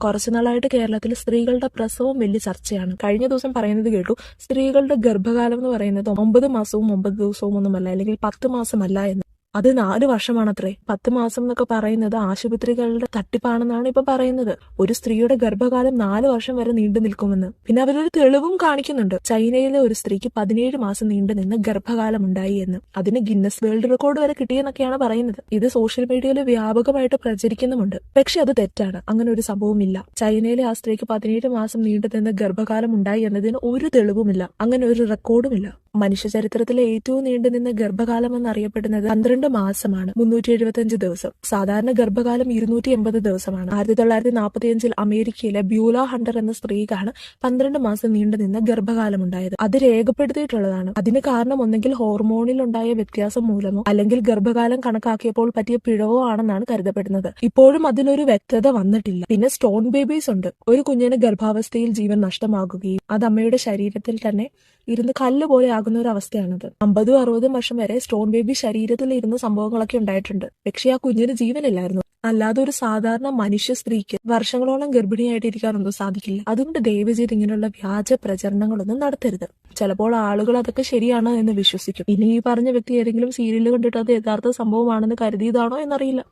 കുറച്ചു നാളായിട്ട് കേരളത്തിൽ സ്ത്രീകളുടെ പ്രസവം വലിയ ചർച്ചയാണ്. കഴിഞ്ഞ ദിവസം പറയുന്നത് കേട്ടു, സ്ത്രീകളുടെ ഗർഭകാലം എന്ന് പറയുന്നത് 9 മാസവും 9 ദിവസവും ഒന്നുമല്ല, അല്ലെങ്കിൽ 10 മാസമല്ല എന്ന്. അത് 4 വർഷമാണത്രേ. 10 മാസം എന്നൊക്കെ പറയുന്നത് ആശുപത്രികളുടെ തട്ടിപ്പാണെന്നാണ് ഇപ്പൊ പറയുന്നത്. ഒരു സ്ത്രീയുടെ ഗർഭകാലം 4 വർഷം വരെ നീണ്ടു നിൽക്കുമെന്ന്. പിന്നെ അവരൊരു തെളിവും കാണിക്കുന്നുണ്ട്. ചൈനയിലെ ഒരു സ്ത്രീക്ക് 17 മാസം നീണ്ടു നിന്ന് ഗർഭകാലം ഉണ്ടായി എന്ന്. അതിന് ഗിന്നസ് വേൾഡ് റെക്കോർഡ് വരെ കിട്ടിയെന്നൊക്കെയാണ് പറയുന്നത്. ഇത് സോഷ്യൽ മീഡിയയിൽ വ്യാപകമായിട്ട് പ്രചരിക്കുന്നുമുണ്ട്. പക്ഷെ അത് തെറ്റാണ്. അങ്ങനെ ഒരു സംഭവമില്ല. ചൈനയിലെ ആ സ്ത്രീക്ക് 17 മാസം നീണ്ടു നിന്ന് ഗർഭകാലം ഉണ്ടായി എന്നതിന് ഒരു തെളിവുമില്ല. അങ്ങനെ ഒരു റെക്കോർഡുമില്ല. മനുഷ്യ ചരിത്രത്തിലെ ഏറ്റവും നീണ്ടുനിന്ന ഗർഭകാലം എന്നറിയപ്പെടുന്നത് 12 മാസമാണ്, 375 ദിവസം. സാധാരണ ഗർഭകാലം 280 ദിവസമാണ്. 1945 അമേരിക്കയിലെ ബ്യൂല ഹണ്ടർ എന്ന സ്ത്രീക്കാണ് 12 മാസം നീണ്ടുനിന്ന ഗർഭകാലം ഉണ്ടായത്. അത് രേഖപ്പെടുത്തിയിട്ടുള്ളതാണ്. അതിന് കാരണം ഒന്നെങ്കിൽ ഹോർമോണിൽ ഉണ്ടായ വ്യത്യാസം മൂലമോ അല്ലെങ്കിൽ ഗർഭകാലം കണക്കാക്കിയപ്പോൾ പറ്റിയ പിഴവോ ആണെന്നാണ് കരുതപ്പെടുന്നത്. ഇപ്പോഴും അതിലൊരു വ്യക്തത വന്നിട്ടില്ല. പിന്നെ സ്റ്റോൺ ബേബീസ് ഉണ്ട്. ഒരു കുഞ്ഞിന് ഗർഭാവസ്ഥയിൽ ജീവൻ നഷ്ടമാകുകയും അത് അമ്മയുടെ ശരീരത്തിൽ തന്നെ ഇരുന്ന് കല്ല് പോലെ ആകുന്ന ഒരു അവസ്ഥയാണത്. 50-60 വർഷം വരെ സ്റ്റോൺ ബേബി ശരീരത്തിൽ ഇരുന്ന സംഭവങ്ങളൊക്കെ ഉണ്ടായിട്ടുണ്ട്. പക്ഷെ ആ കുഞ്ഞിന് ജീവനില്ലായിരുന്നു. അല്ലാതെ ഒരു സാധാരണ മനുഷ്യ സ്ത്രീക്ക് വർഷങ്ങളോളം ഗർഭിണിയായിട്ടിരിക്കാനൊന്നും സാധിക്കില്ല. അതുകൊണ്ട് ദയവ് ചെയ്ത് ഇങ്ങനെയുള്ള വ്യാജ പ്രചരണങ്ങളൊന്നും നടത്തരുത്. ചിലപ്പോൾ ആളുകൾ അതൊക്കെ ശരിയാണ് എന്ന് വിശ്വസിക്കും. ഇനി ഈ പറഞ്ഞ വ്യക്തി ഏതെങ്കിലും സീരിയൽ കണ്ടിട്ട് അത് യഥാർത്ഥ സംഭവമാണെന്ന് കരുതിയതാണോ എന്നറിയില്ല.